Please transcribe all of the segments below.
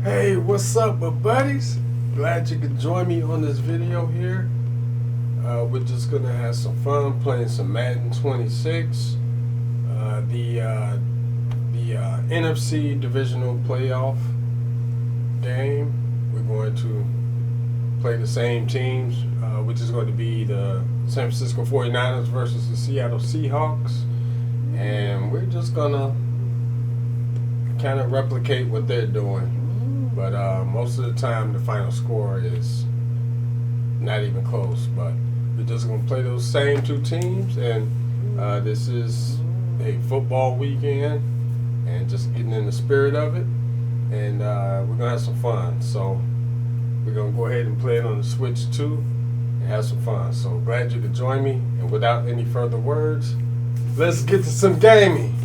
Hey, what's up, my buddies? Glad you could join me on this video here. We're just gonna have some fun playing some Madden 26, the NFC Divisional Playoff game. We're going to play the same teams, which is going to be the San Francisco 49ers versus the Seattle Seahawks, and we're just gonna kind of replicate what they're doing. But most of the time, the final score is not even close. But we're just going to play those same two teams. And this is a football weekend and just getting in the spirit of it. And we're going to have some fun. So we're going to go ahead and play it on the Switch 2 and have some fun. So glad you could join me. And without any further words, let's get to some gaming.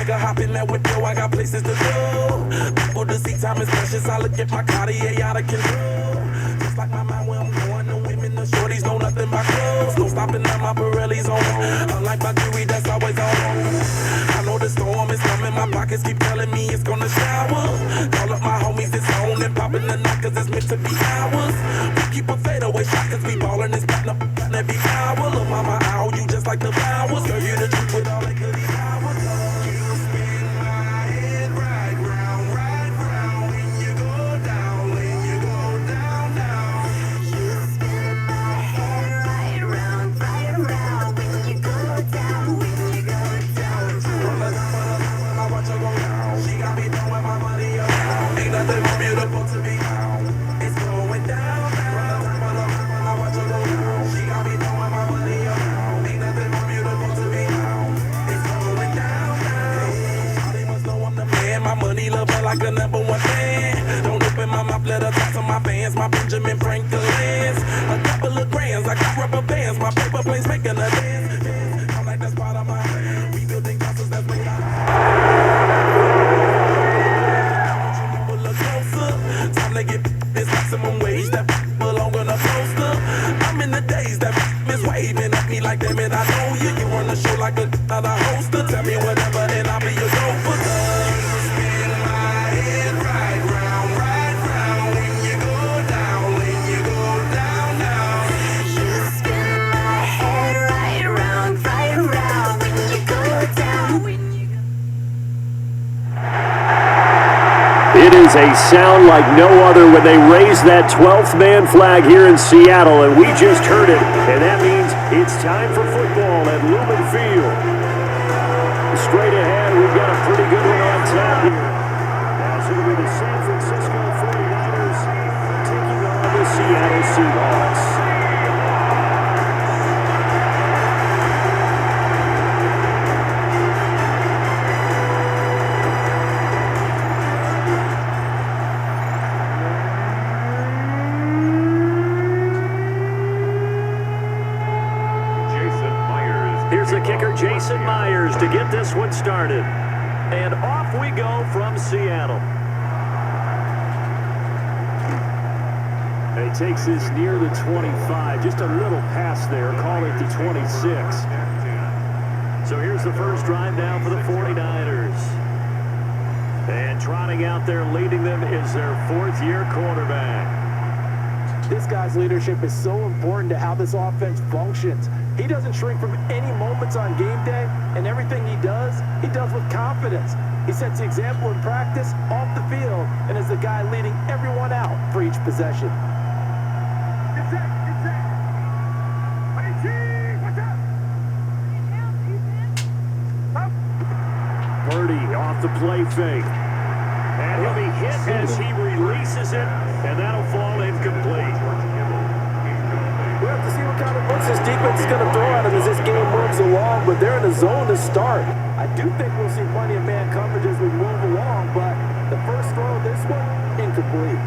Hop in that window, I got places to go. People to see, time is precious. I look at my Cartier out of control. Just like my mind where I'm going, the women, the shorties know nothing but clothes. No stopping at my Pirelli's on. Unlike my jewelry, that's always on. I know the storm is coming, my pockets keep telling me it's gonna shower. Call up my homies, it's on and popping the night, cause it's meant to be ours. We keep a fadeaway shot, cause we ballin' this platinum every hour. Look, mama, ow, you just like the flowers. Girl, you the truth with all that goodies hours. Like a number one fan. Don't open my mouth, let her talk to my fans. My Benjamin Franklin's. A couple of grands, I got rubber bands. My paper planes making a dance. I'm like, that's part of my we building castles that's made out of. A little closer. Time to get this maximum wage that belong on a poster. I'm in the days that is waving at me like, damn it, I know you. You run the show like another hoster. Tell me whatever and I'll be your gopher. It is a sound like no other when they raise that 12th man flag here in Seattle, and we just heard it, and that means it's time for football at Lumen Field. Straight ahead, we've got a pretty good one on tap here. As it'll be the San Francisco 49ers taking on the Seattle Seahawks. Here's the kicker, Jason Myers, to get this one started. And off we go from Seattle. A He takes this near the 25. Just a little pass there. Call it the 26. So here's the first drive now for the 49ers. And trotting out there leading them is their fourth-year quarterback. This guy's leadership is so important to how this offense functions. He doesn't shrink from any moments on game day, and everything he does with confidence. He sets the example in practice, off the field, and is the guy leading everyone out for each possession. Purdy off the play fake. And he'll be hit as he releases it, and that'll fall incomplete. We'll have to see what kind of looks this defense is going to throw at him as this game moves along, but they're in a zone to start. I do think we'll see plenty of man coverage as we move along, but the first throw of this one, incomplete.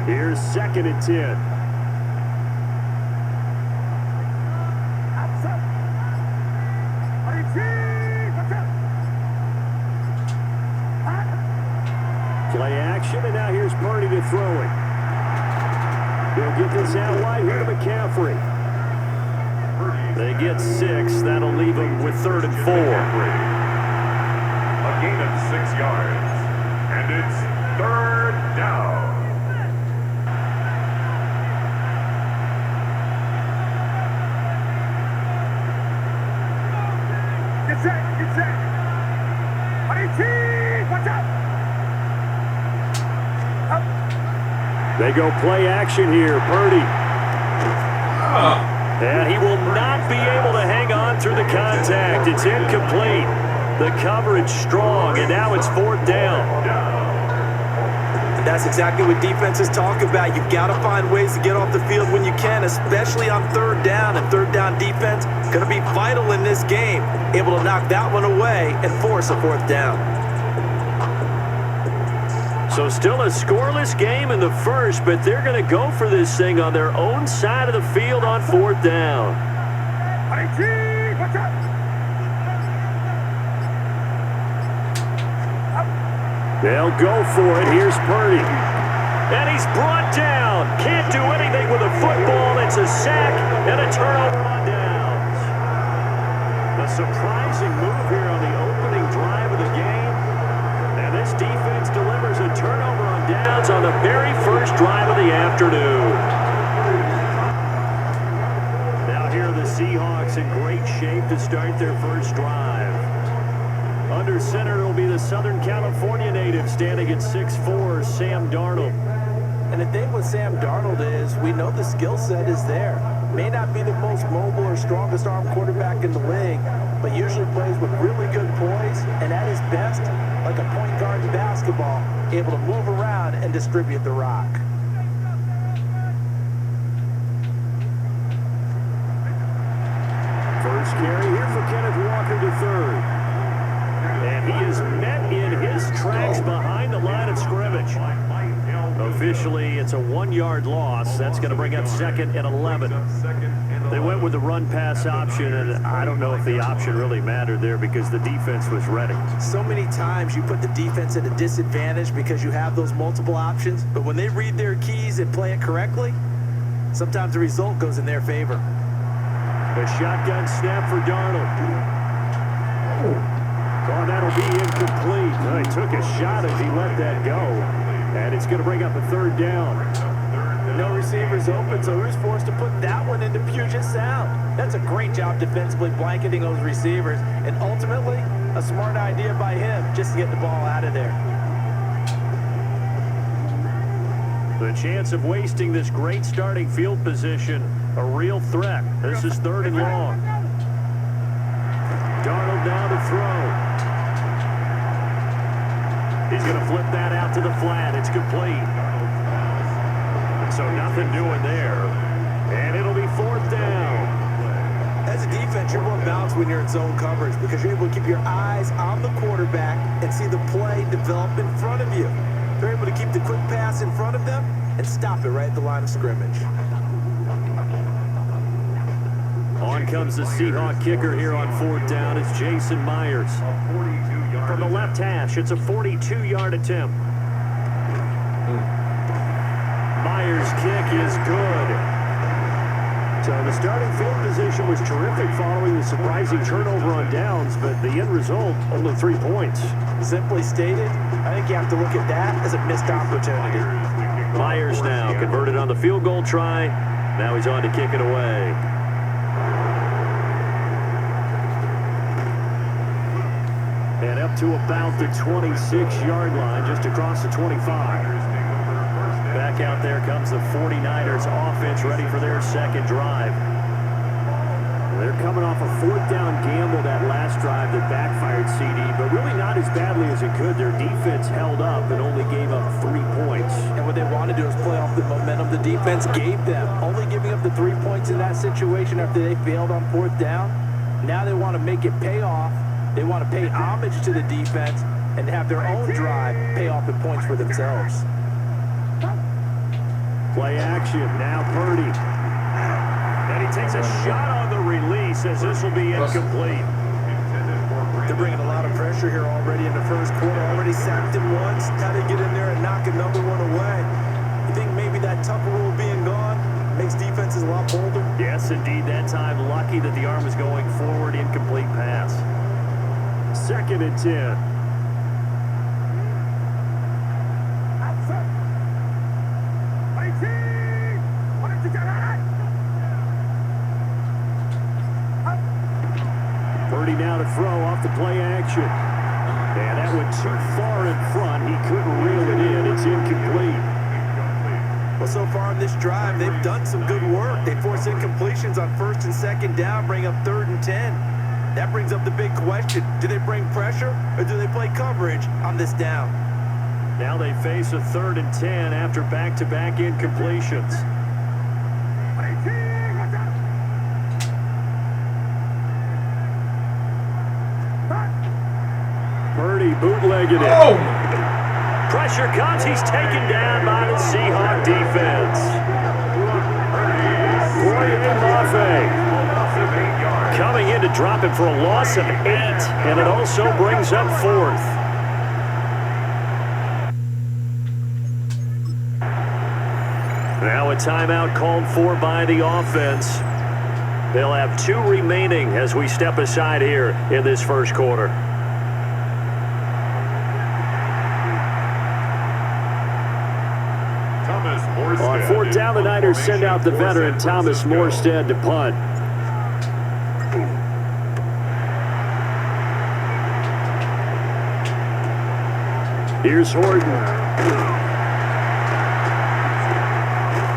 Here's 2nd and 10. Play action, and now here's Purdy to throw it. He'll get this out wide here to McCaffrey. They get 6. That'll leave them with 3rd and 4. A gain of 6 yards. And it's 3rd down. Get set, get set. Watch out. They go play action here. Purdy. And he will not be able to hang on through the contact. It's incomplete. The coverage strong, and now it's 4th down. That's exactly what defenses talk about. You've got to find ways to get off the field when you can, especially on 3rd down. And 3rd down defense going to be vital in this game. Able to knock that one away and force a 4th down. So still a scoreless game in the first, but they're going to go for this thing on their own side of the field on 4th down. They'll go for it. Here's Purdy. And he's brought down. Can't do anything with a football. It's a sack and a turnover on downs. A surprising move here on the opening drive of the game. And this defense delivers a turnover on downs on the very first drive of the afternoon. Now here are the Seahawks in great shape to start their first drive. Under center will be the Southern California native standing at 6'4", Sam Darnold. And the thing with Sam Darnold is we know the skill set is there. May not be the most mobile or strongest arm quarterback in the league, but usually plays with really good poise and at his best, like a point guard in basketball, able to move around and distribute the rock. First carry here for Kenneth Walker to 3rd. And he is met in his tracks behind the line of scrimmage. Officially, it's a 1-yard loss. That's going to bring up 2nd and 11. They went with the run-pass option, and I don't know if the option really mattered there because the defense was ready. So many times you put the defense at a disadvantage because you have those multiple options, but when they read their keys and play it correctly, sometimes the result goes in their favor. A shotgun snap for Darnold. Oh, that'll be incomplete. Well, he took a shot as he let that go. And it's going to bring up a 3rd down. No receivers open, so who's forced to put that one into Puget Sound? That's a great job defensively blanketing those receivers, and ultimately, a smart idea by him just to get the ball out of there. The chance of wasting this great starting field position, a real threat. This is 3rd and long. Darnold now to throw. He's going to flip that out to the flat. It's complete. So nothing doing there. And it'll be 4th down. As a defense, you're more balanced when you're in zone coverage because you're able to keep your eyes on the quarterback and see the play develop in front of you. They're able to keep the quick pass in front of them and stop it right at the line of scrimmage. On comes the Seahawk kicker here on 4th down. It's Jason Myers. From the left hash, it's a 42-yard attempt. Myers' kick is good. So the starting field position was terrific following the surprising turnover on downs, but the end result, only 3 points. Simply stated, I think you have to look at that as a missed opportunity. Myers now converted on the field goal try. Now he's on to kick it away. And up to about the 26-yard line, just across the 25. Back out there comes the 49ers offense, ready for their second drive. They're coming off a 4th down gamble that last drive that backfired, CD, but really not as badly as it could. Their defense held up and only gave up 3 points. And what they want to do is play off the momentum the defense gave them. Only giving up the 3 points in that situation after they failed on 4th down. Now they want to make it pay off. They want to pay homage to the defense and have their own drive pay off the points for themselves. Play action, now Purdy. And he takes a shot on the release as this will be incomplete. They're bringing a lot of pressure here already in the first quarter. Already sacked him once. Now they get in there and knock another one away. You think maybe that Tucker rule being gone makes defenses a lot bolder? Yes, indeed. That time, lucky that the arm was going forward. Incomplete pass. 2nd and 10. Purdy now to throw off the play action. And that went too far in front. He couldn't reel it in. It's incomplete. Well, so far in this drive, they've done some good work. They force incompletions on 1st and 2nd down, bring up 3rd and 10. That brings up the big question. Do they bring pressure or do they play coverage on this down? Now they face a 3rd and 10 after back-to-back incompletions. Purdy bootlegging it. Oh! Pressure comes. He's taken down by the Seahawk defense. Coming in to drop him for a loss of 8, and it also brings up 4th. Now a timeout called for by the offense. They'll have 2 remaining as we step aside here in this first quarter. On 4th down, the Niners send out the veteran Thomas Morstead to punt. Here's Horton.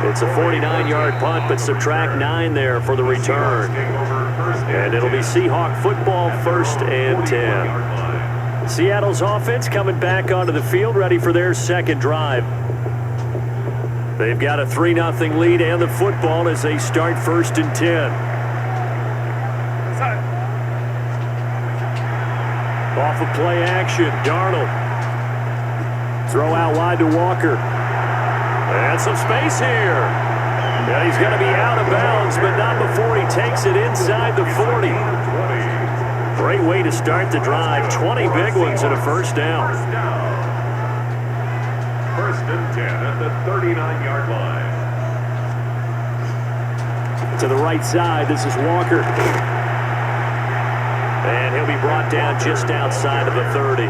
It's a 49-yard punt, but subtract 9 there for the return. And it'll be Seahawk football, 1st and 10. Seattle's offense coming back onto the field, ready for their second drive. They've got a 3-0 lead and the football as they start 1st and 10. Off of play action, Darnold. Throw out wide to Walker. And some space here. And he's going to be out of bounds, but not before he takes it inside the 40. Great way to start the drive. 20 big ones and a 1st down. 1st and 10 at the 39-yard line. To the right side, this is Walker. And he'll be brought down just outside of the 30.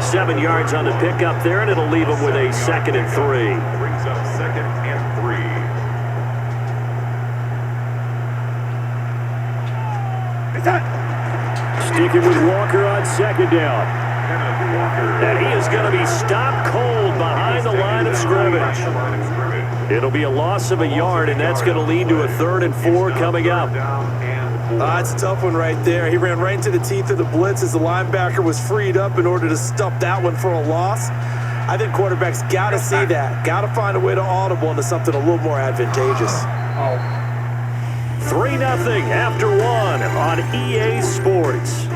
7 yards on the pickup there, and it'll leave him with a 2nd and 3. Brings up 2nd and 3. Sticking with Walker on 2nd down. And he is going to be stopped cold behind the line of scrimmage. It'll be a loss of a yard, and that's going to lead to a 3rd and 4 coming up. It's a tough one right there. He ran right into the teeth of the blitz as the linebacker was freed up in order to stop that one for a loss. I think quarterbacks got to see that. Got to find a way to audible into something a little more advantageous. 3-0 after 1 on EA Sports.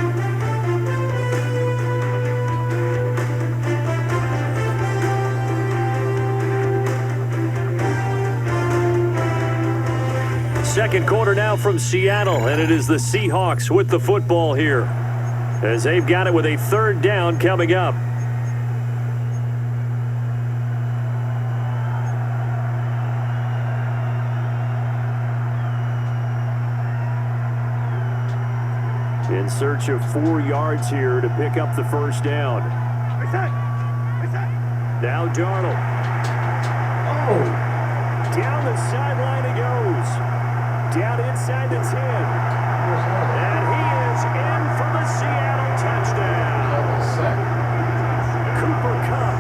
Second quarter now from Seattle, and it is the Seahawks with the football here, as they've got it with a third down coming up. In search of 4 yards here to pick up the first down. Now Darnold. Oh! Down the sideline he goes. Down inside the 10. And he is in for the Seattle touchdown. Cooper Kupp,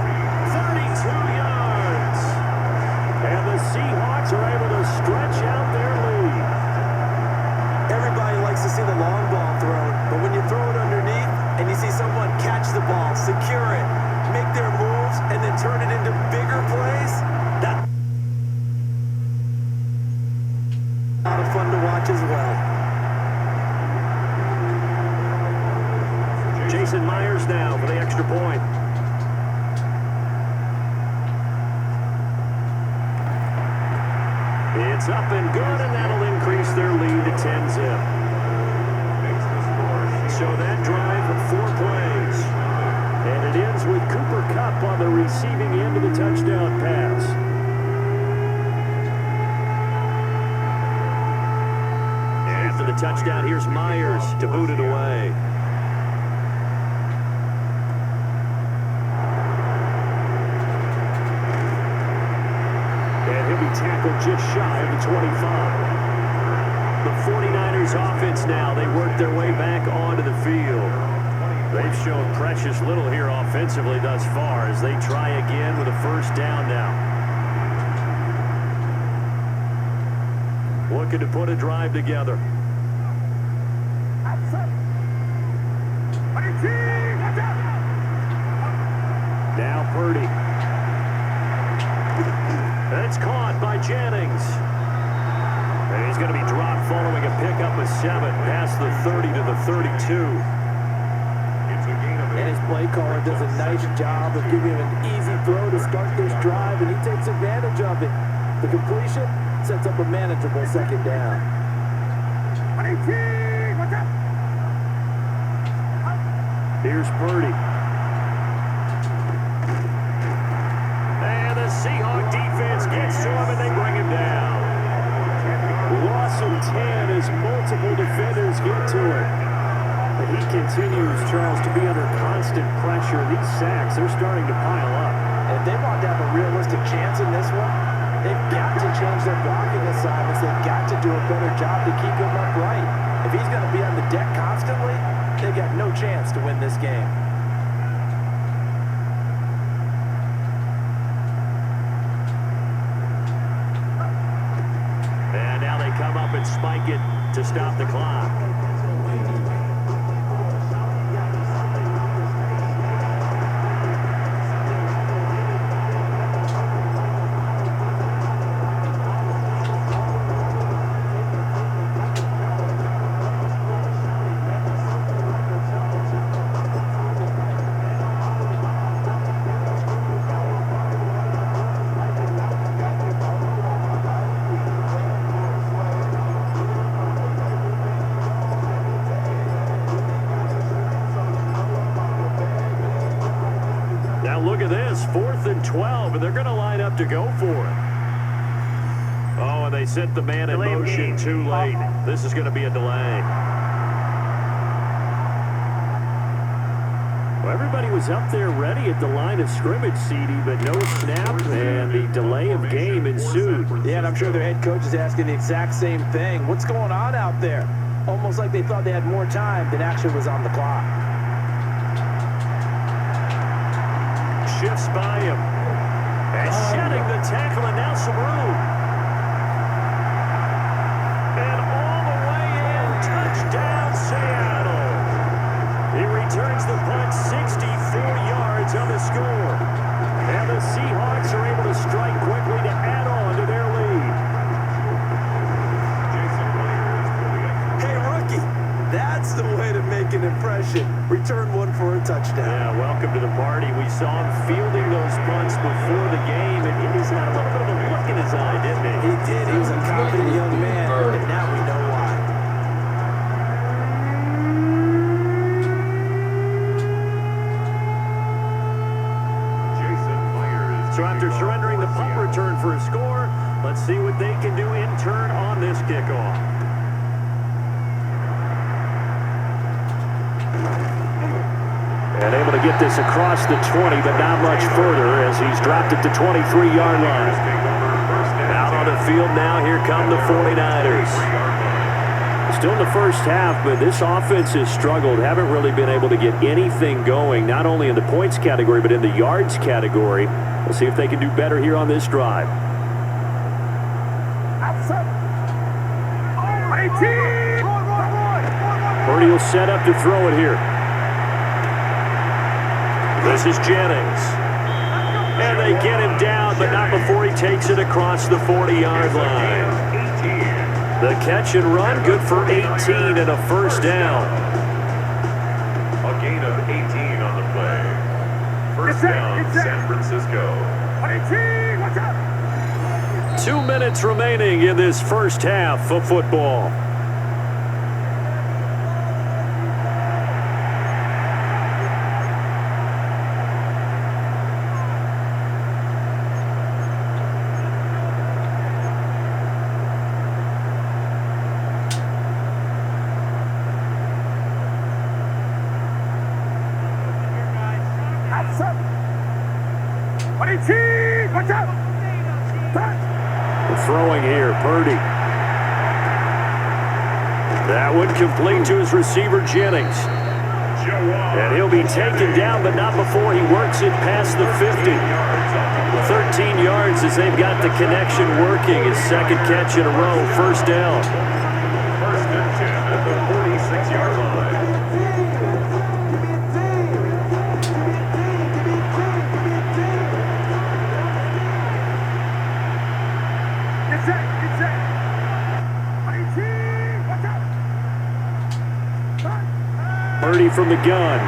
32 yards. And the Seahawks are able to stretch out their lead. Everybody likes to see the long ball thrown, but when you throw it underneath and you see someone catch the ball, secure it, make their moves, and then turn it into bigger plays, that's a lot of fun to watch as well. Jason Myers now for the extra point. It's up and good, and that'll increase their lead to 10-zip. So that drive, 4 plays. And it ends with Cooper Kupp on the receiving end of the touchdown pass. After the touchdown, here's Myers to boot it away. And he'll be tackled just shy of the 25. The 49ers offense now, they work their way back onto the field. They've shown precious little here offensively thus far as they try again with a first down now. Looking to put a drive together. Now Purdy. That's caught by Jennings. And he's going to be dropped following a pickup of 7 past the 30 to the 32. And his play caller does a nice job of giving him an easy throw to start this drive, and he takes advantage of it. The completion sets up a manageable second down. Here's Purdy. And the Seahawk defense gets to him, and they bring him down. Loss of 10 as multiple defenders get to him. But he continues, Charles, to be under constant pressure. These sacks, they're starting to pile up. And if they want to have a realistic chance in this one, they've got to change their blocking assignments. They've got to do a better job to keep him upright. If he's going to be on the deck constantly, they've got no chance to win this game. And now they come up and spike it to stop the clock. Look at this, 4th and 12, and they're going to line up to go for it. Oh, and they set the man in motion too late. This is going to be a delay. Well, everybody was up there ready at the line of scrimmage, CD, but no snap, and the delay of game ensued. Yeah, and I'm sure their head coach is asking the exact same thing. What's going on out there? Almost like they thought they had more time than actually was on the clock. Shifts by him. And shedding the tackle, and now some room. And all the way in, touchdown Seattle. He returns the punt 64 yards on the score. And the Seahawks are able to strike quickly to add on to their lead. Hey, rookie, that's the way to make an impression. Return one for a touchdown. Yeah, welcome to the party. We saw him fielding those punts before the game, and he just had a little bit of a look in his eye, didn't he? He did. He was a confident young man, and now So after surrendering the punt return for a score, let's see what they can do in turn on this kickoff. And able to get this across the 20, but not much further as he's dropped it to 23-yard line. Out on the field now, here come the 49ers. Still in the first half, but this offense has struggled. Haven't really been able to get anything going, not only in the points category, but in the yards category. We'll see if they can do better here on this drive. Purdy will set up to throw it here. This is Jennings. And they get him down, but not before he takes it across the 40-yard line. The catch and run, good for 18 and a first down. A gain of 18 on the play. First down, San Francisco. 2 minutes remaining in this first half of football. Throwing here, Purdy. That one complete to his receiver, Jennings. And he'll be taken down, but not before he works it past the 50. 13 yards as they've got the connection working. His second catch in a row, first down. First and 10 at the 46-yard line. Purdy from the gun.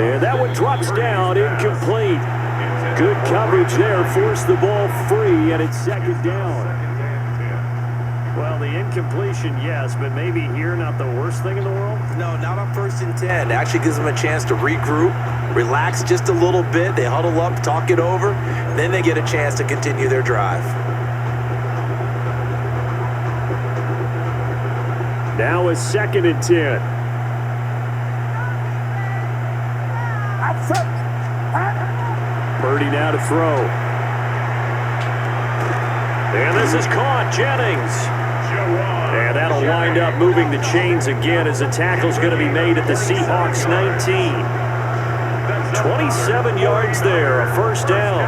And that one drops down, incomplete. Good coverage there, forced the ball free, and it's second down. Well, the incompletion, yes, but maybe here not the worst thing in the world? No, not on 1st and 10. It actually gives them a chance to regroup, relax just a little bit. They huddle up, talk it over, then they get a chance to continue their drive. Now it's 2nd and 10. Purdy now to throw. And this is caught, Jennings. And that'll wind up moving the chains again as the tackle's going to be made at the Seahawks 19. 27 yards there, a first down.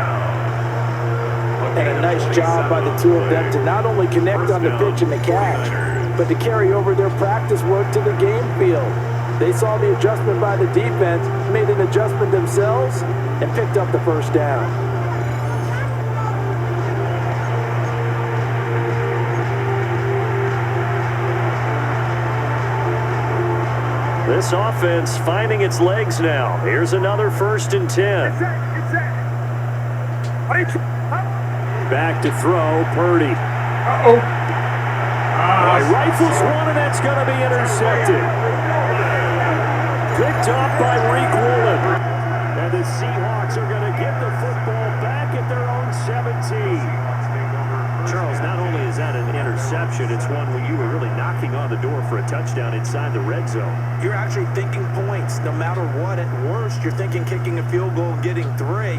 And a nice job by the two of them to not only connect on the pitch and the catch, but to carry over their practice work to the game field. They saw the adjustment by the defense, made an adjustment themselves, and picked up the first down. This offense finding its legs now. Here's another 1st and 10. Back to throw, Purdy. Rifles one, and that's going to be intercepted. Picked up by Reek Woolen. And the Seahawks are going to get the football back at their own 17. Charles, not only is that an interception, it's one where you were really knocking on the door for a touchdown inside the red zone. You're actually thinking points. No matter what, at worst, you're thinking kicking a field goal and getting 3.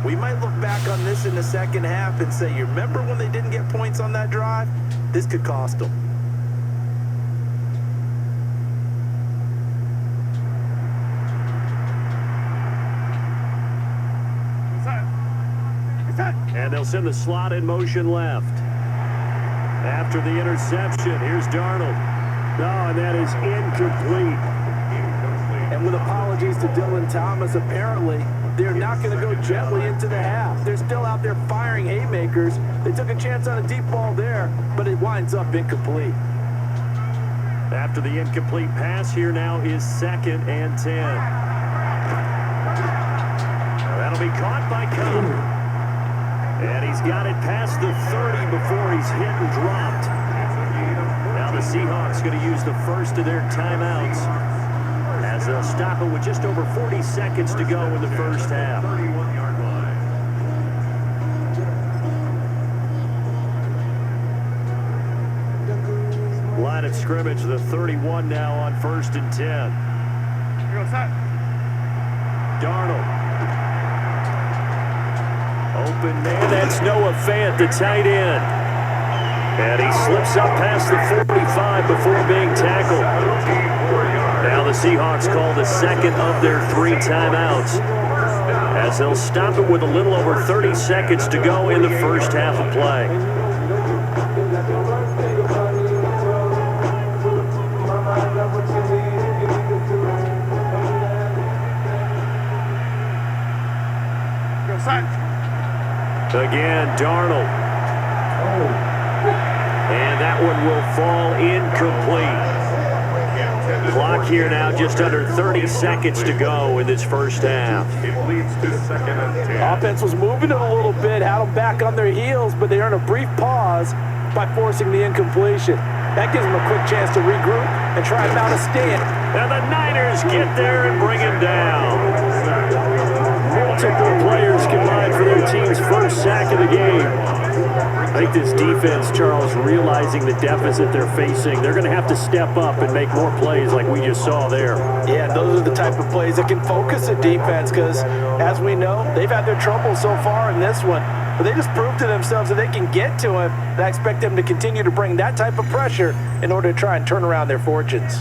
We might look back on this in the second half and say, you remember when they didn't get points on that drive? This could cost them. And they'll send the slot in motion left. After the interception, here's Darnold. No, and that is incomplete. And with apologies to Dylan Thomas, apparently, they're not going to go gently into the half. They're still out there firing haymakers. They took a chance on a deep ball there, but it winds up incomplete. After the incomplete pass, here now is 2nd and 10. That'll be caught by Cobb. And he's got it past the 30 before he's hit and dropped. Now the Seahawks going to use the first of their timeouts as as they'll stop it with just over 40 seconds to go in the first half. 31-yard line. Line of scrimmage, the 31 now on 1st and 10. Darnold. Open man, that's Noah Fant, the tight end. And he slips up past the 45 before being tackled. Now the Seahawks call the second of their 3 timeouts, as they'll stop it with a little over 30 seconds to go in the first half of play. Again, Darnold. And that one will fall incomplete. Clock here now, just under 30 seconds to go in this first half. It leads to 2nd and 10. Offense was moving it a little bit, had them back on their heels, but they earned a brief pause by forcing the incompletion. That gives them a quick chance to regroup and try and mount a stand. And the Niners get there and bring him down. Multiple players combined for their team's first sack of the game. I think this defense, Charles, realizing the deficit they're facing, they're going to have to step up and make more plays like we just saw there. Yeah, those are the type of plays that can focus a defense because, as we know, they've had their trouble so far in this one. But they just proved to themselves that they can get to him, and I expect them to continue to bring that type of pressure in order to try and turn around their fortunes.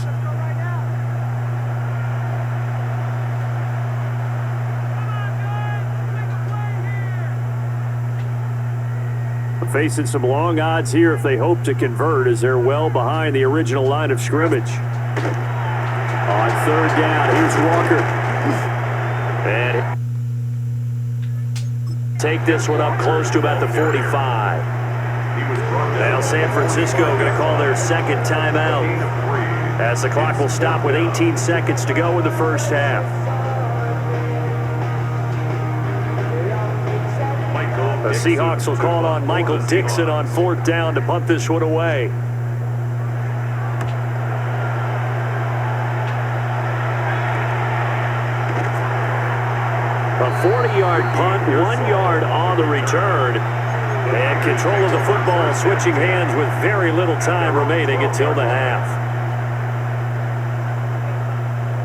Facing some long odds here if they hope to convert, as they're well behind the original line of scrimmage. On 3rd down, here's Walker. And take this one up close to about the 45. Now San Francisco going to call their second timeout, as the clock will stop with 18 seconds to go in the first half. The Seahawks will call on Michael Dixon on 4th down to punt this one away. A 40-yard punt, 1 yard on the return. And control of the football switching hands with very little time remaining until the half.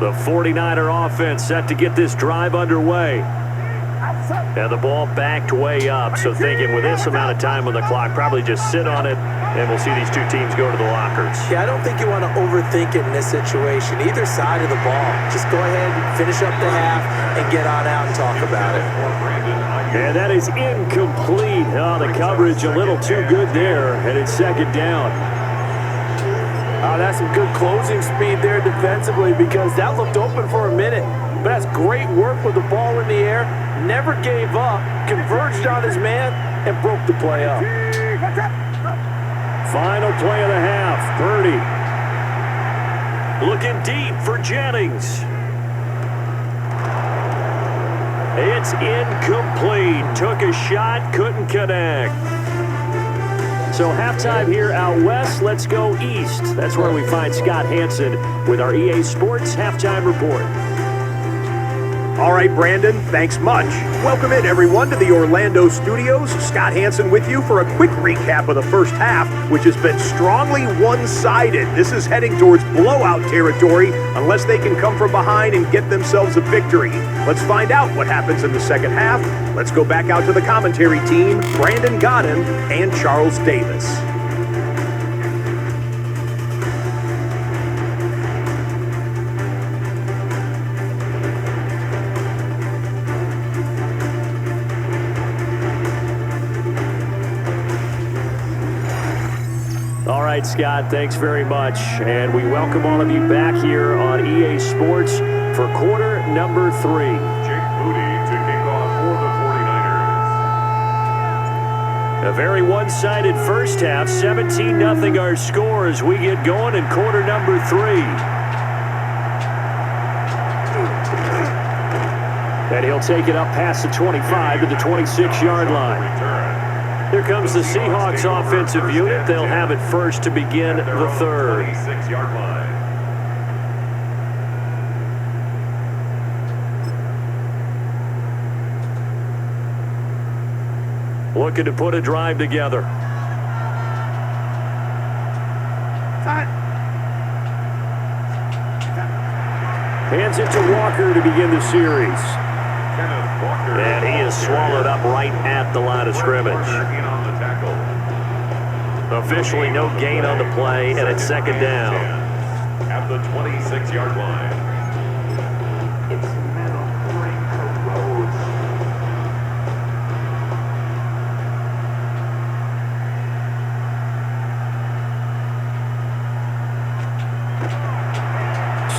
The 49er offense set to get this drive underway. And the ball backed way up, so thinking with this amount of time on the clock, probably just sit on it, and we'll see these two teams go to the lockers. Yeah, I don't think you want to overthink it in this situation, either side of the ball. Just go ahead and finish up the half and get on out and talk about it. And that is incomplete. Oh, the coverage a little too good there, and it's 2nd down. Oh, that's some good closing speed there defensively, because that looked open for a minute. But that's great work with the ball in the air. Never gave up, converged on his man, and broke the play up. Final play of the half. Purdy looking deep for Jennings. It's incomplete. Took a shot, couldn't connect. So halftime here out west. Let's go east. That's where we find Scott Hansen with our EA Sports Halftime Report. All right, Brandon, thanks much. Welcome in, everyone, to the Orlando studios. Scott Hansen with you for a quick recap of the first half, which has been strongly one-sided. This is heading towards blowout territory unless they can come from behind and get themselves a victory. Let's find out what happens in the second half. Let's go back out to the commentary team, Brandon Godden and Charles Davis. All right, Scott, thanks very much. And we welcome all of you back here on EA Sports for quarter number 3. Jake Moody to kick off for the 49ers. A very one-sided first half, 17-0 our score as we get going in quarter number 3. And he'll take it up past the 25 to the 26-yard line. Here comes the Seahawks offensive unit. They'll have it first to begin the third. 26-yard line. looking to put a drive together. Hands it to Walker to begin the series. And he is swallowed up right at the line of scrimmage. Officially no gain on the play, and it's second down. At the 26-yard line.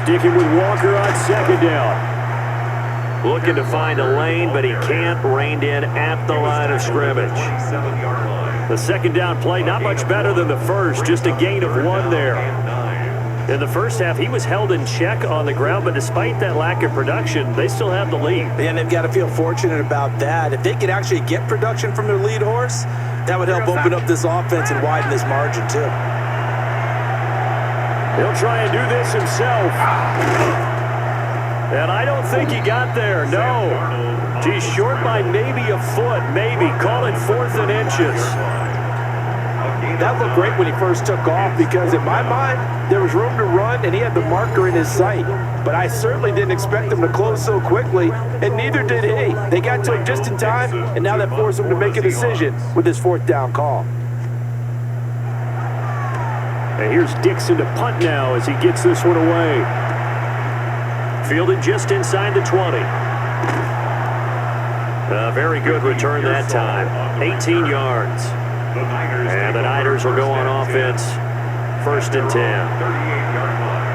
Sticking with Walker on second down. Looking to find a lane, but he can't. Reined in at the line of scrimmage. The second down play, not much better than the first, just a gain of 1 there. In the first half, he was held in check on the ground, but despite that lack of production, they still have the lead. And they've got to feel fortunate about that. If they could actually get production from their lead horse, that would help open up this offense and widen this margin, too. He'll try and do this himself. And I don't think he got there, no. He's short by maybe a foot, maybe. Call it 4th and inches. That looked great when he first took off because in my mind, there was room to run and he had the marker in his sight. But I certainly didn't expect him to close so quickly, and neither did he. They got to him just in time, and now that forced him to make a decision with his 4th down call. And here's Dixon to punt now as he gets this one away. Fielded just inside the 20. A very good return that time. 18 yards. And the Niners will go on offense. 1st and 10. 38-yard line.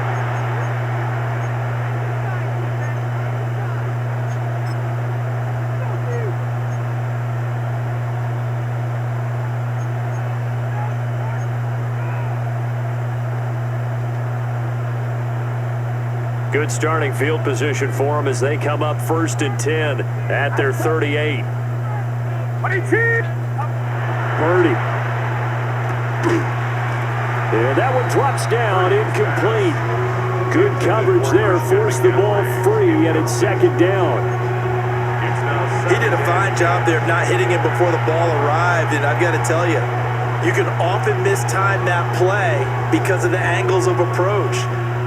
Good starting field position for them as they come up 1st and 10 at their 38. Purdy. And that one drops down, incomplete. Good coverage there, forced the ball free, and it's 2nd down. He did a fine job there of not hitting it before the ball arrived, and I've got to tell you, you can often mistime that play because of the angles of approach.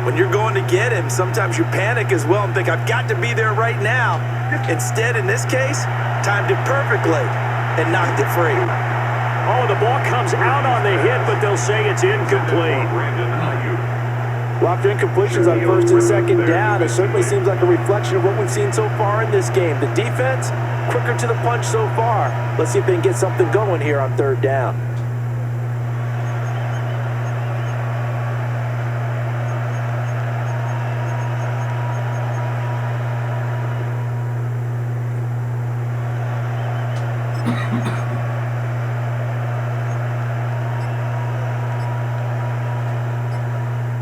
When you're going to get him, sometimes you panic as well and think, I've got to be there right now. Instead, in this case, timed it perfectly and knocked it free. Oh, the ball comes out on the hit, but they'll say it's incomplete. Locked incompletions on 1st and 2nd down. It certainly seems like a reflection of what we've seen so far in this game. The defense, quicker to the punch so far. Let's see if they can get something going here on 3rd down.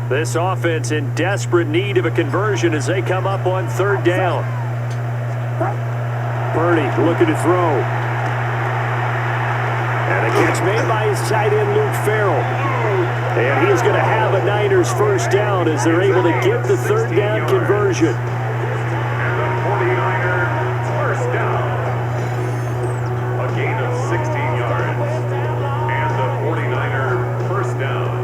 This offense in desperate need of a conversion as they come up on 3rd down. Purdy looking to throw. And a catch made by his tight end, Luke Farrell. And he is going to have a Niners 1st down as they're able to get the 3rd down conversion. And the 49er 1st down. A gain of 16 yards. And the 49er 1st down.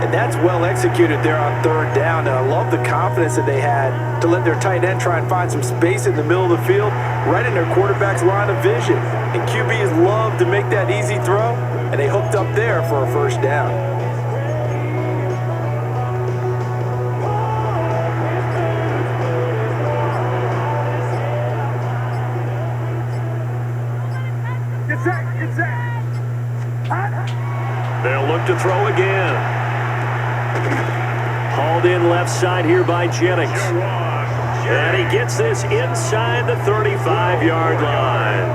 And that's well executed there on 3rd down. And I love the confidence that they had to let their tight end try and find some space in the middle of the field, right in their quarterback's line of vision. And QBs love to make that easy throw, and they hooked up there for a 1st down. They'll look to throw again. Hauled in left side here by Jennings. And he gets this inside the 35-yard line.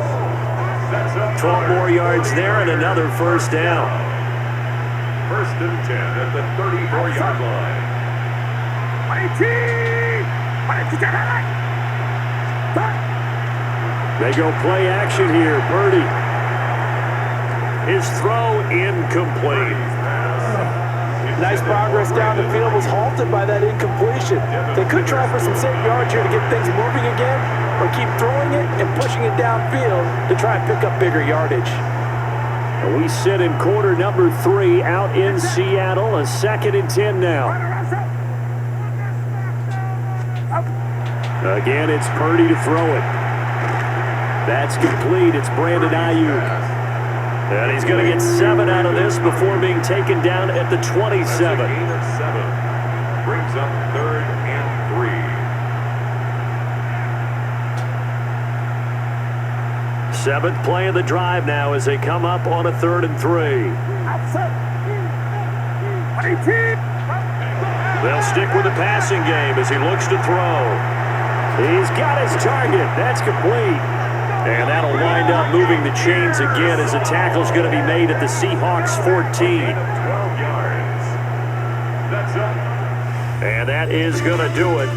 12 more yards there and another 1st down. 1st and 10 at the 34-yard line. They go play action here. Purdy. His throw incomplete. Nice progress down the field was halted by that incompletion. They could try for some safe yards here to get things moving again, or keep throwing it and pushing it downfield to try and pick up bigger yardage. We sit in quarter number 3 out in Seattle. A 2nd and 10 now. Again, it's Purdy to throw it. That's complete. It's Brandon Ayuk. And he's going to get 7 out of this before being taken down at the 27. That's a gain of 7. Brings up 3rd and 3. 7th play of the drive now as they come up on a 3rd and 3. They'll stick with the passing game as he looks to throw. He's got his target. That's complete. And that'll wind up moving the chains again as the tackle's going to be made at the Seahawks 14. 12 yards. That's up. And that is going to do it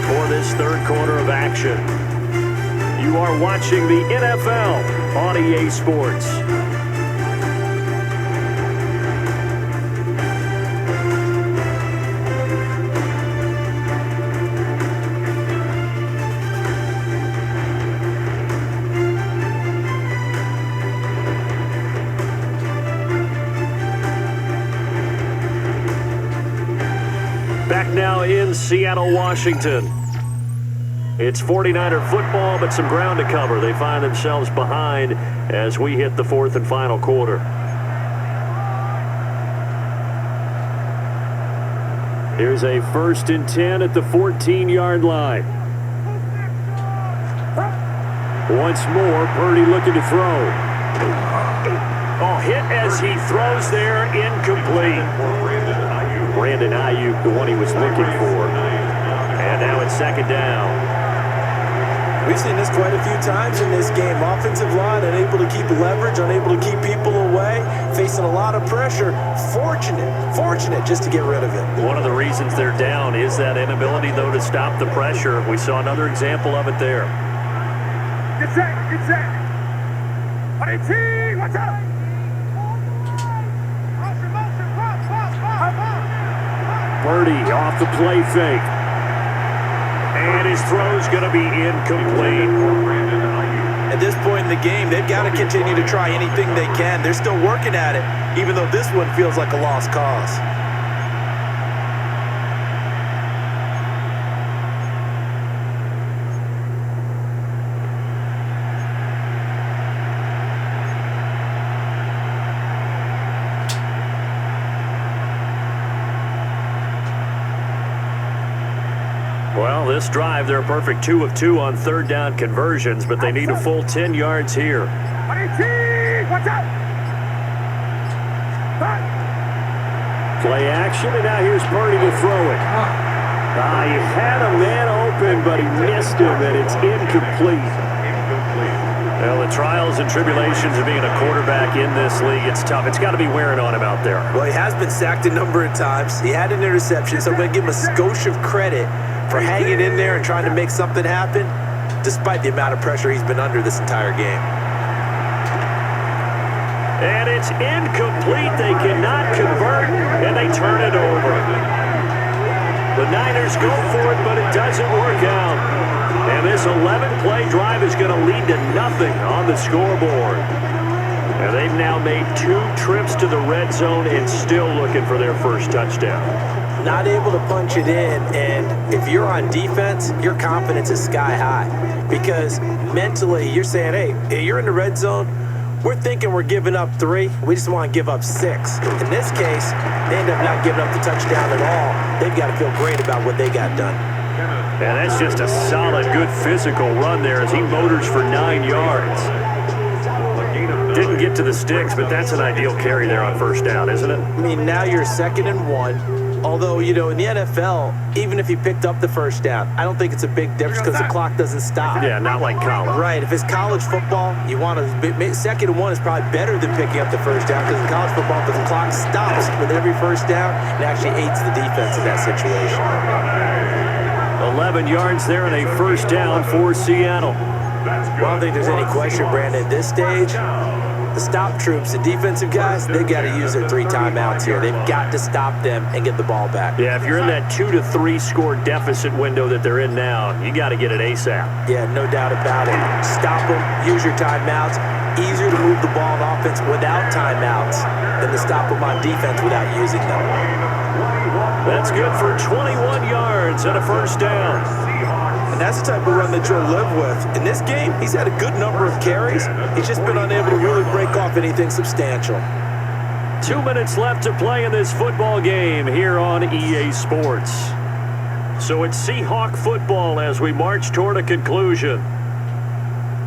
for this 3rd quarter of action. You are watching the NFL on EA Sports. Back now in Seattle, Washington. It's 49er football, but some ground to cover. They find themselves behind as we hit the 4th and final quarter. Here's a 1st and 10 at the 14-yard line. Once more, Purdy looking to throw. Oh, hit as he throws there, incomplete. Brandon Ayuk, the one he was looking for. And now it's 2nd down. We've seen this quite a few times in this game. Offensive line unable to keep leverage, unable to keep people away, facing a lot of pressure. Fortunate just to get rid of it. One of the reasons they're down is that inability, though, to stop the pressure. We saw another example of it there. Get set. What's up? Purdy off the play fake. And his throw's going to be incomplete. At this point in the game, they've got to continue to try anything they can. They're still working at it, even though this one feels like a lost cause. Well, this drive, they're a perfect 2 of 2 on 3rd down conversions, but they need a full 10 yards here. Watch out! Play action, and now here's Purdy to throw it. He had a man open, but he missed him, and it's incomplete. Well, the trials and tribulations of being a quarterback in this league, it's tough. It's got to be wearing on him out there. Well, he has been sacked a number of times. He had an interception, so I'm going to give him a skosh of credit for hanging in there and trying to make something happen, despite the amount of pressure he's been under this entire game. And it's incomplete. They cannot convert, and they turn it over. The Niners go for it, but it doesn't work out. And this 11-play drive is going to lead to nothing on the scoreboard. And they've now made 2 trips to the red zone and still looking for their first touchdown. Not able to punch it in, and if you're on defense, your confidence is sky high. Because mentally, you're saying, hey, you're in the red zone, we're thinking we're giving up 3, we just want to give up 6. In this case, they end up not giving up the touchdown at all. They've got to feel great about what they got done. And that's just a solid, good physical run there as he motors for 9 yards. Didn't get to the sticks, but that's an ideal carry there on 1st down, isn't it? I mean, now you're 2nd and 1. Although, you know, in the NFL, even if he picked up the 1st down, I don't think it's a big difference because the clock doesn't stop. Yeah, not like college. Right. If it's college football, you want to 2nd and 1 is probably better than picking up the 1st down because in college football, the clock stops with every 1st down and actually aids the defense in that situation. 11 yards there and a 1st down for Seattle. Well, I don't think there's any question, Brandon, at this stage, The stop troops, the defensive guys, they got to use their 3 timeouts here. They've got to stop them and get the ball back. Yeah, if you're in that 2 to 3 score deficit window that they're in now, you got to get it ASAP. Yeah, no doubt about it. Stop them, use your timeouts. Easier to move the ball on offense without timeouts than to stop them on defense without using them. That's good for 21 yards and a first down. And that's the type of run that you'll live with. In this game, he's had a good number of carries. He's just been unable to really break off anything substantial. 2 minutes left to play in this football game here on EA Sports. So it's Seahawk football as we march toward a conclusion.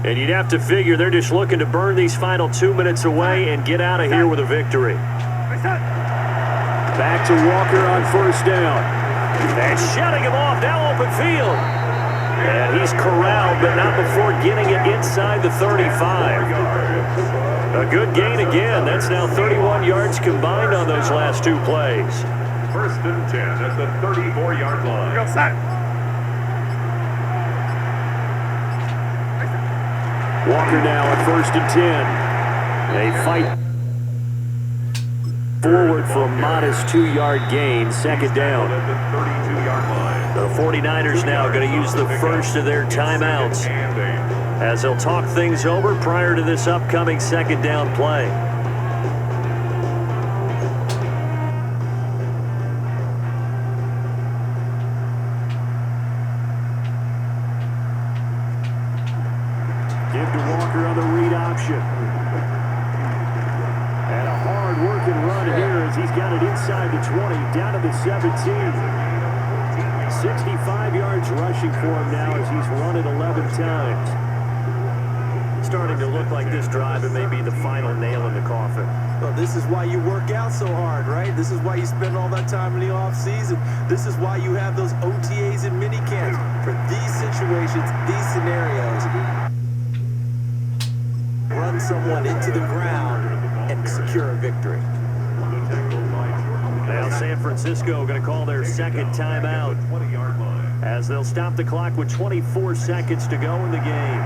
And you'd have to figure they're just looking to burn these final 2 minutes away and get out of here with a victory. Back to Walker on first down. And shutting him off, now open field. And he's corralled, but not before getting it inside the 35. A good gain again. That's now 31 yards combined on those last 2 plays. First and 10 at the 34-yard line. Go set. Walker now at first and 10. They fight forward for a modest 2-yard gain, second down. At the 32-yard line. The 49ers now going to use the first of their timeouts as they'll talk things over prior to this upcoming second down play. Give to Walker on the read option. And a hard-working run here as he's got it inside the 20, down to the 17. 65 yards rushing for him now as he's run it 11 times. Starting to look like this drive, it may be the final nail in the coffin. Well, this is why you work out so hard, right? This is why you spend all that time in the offseason. This is why you have those OTAs and mini camps for these situations, these scenarios. Run someone into the ground and secure a victory. Now San Francisco going to call their second timeout as they'll stop the clock with 24 seconds to go in the game.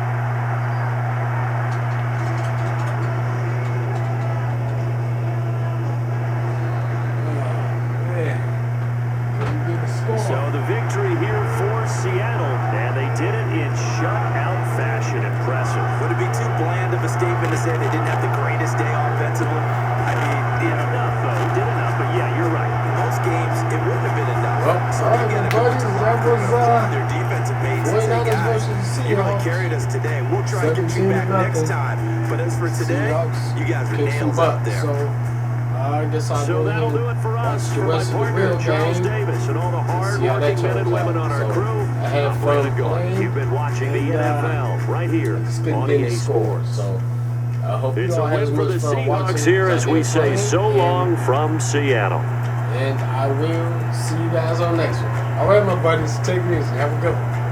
So the victory here for Seattle, and they did it in shutout fashion. Impressive. Would it be too bland of a statement to say they didn't have the greatest day offensively? I mean, Enough, though. He did enough, but yeah, you're right. in most games, it wouldn't have been enough. Well, So all right, again, buddies, that was their defense amazing. Say, 49ers guys, versus you really Seahawks. carried us today. We'll try to get you back 17-0. next time. But as for today, Seahawks you guys are kicked some nails butt. up there. So I guess I'll So go that'll ahead do it for and us. watch the For my rest of the partner, real Charles game. Davis, and all the See how that hard-working men and turns women out. on our So, crew. I had I'm fun Brandon Gault. playing. You've been watching the NFL right here It's been on getting EA scores. Sports. So I hope It's you a all had as win for the much fun watching Seahawks here as we say playing, so long from Seattle. And I will see you guys on next one. All right, my buddies, take it easy. Have a good one.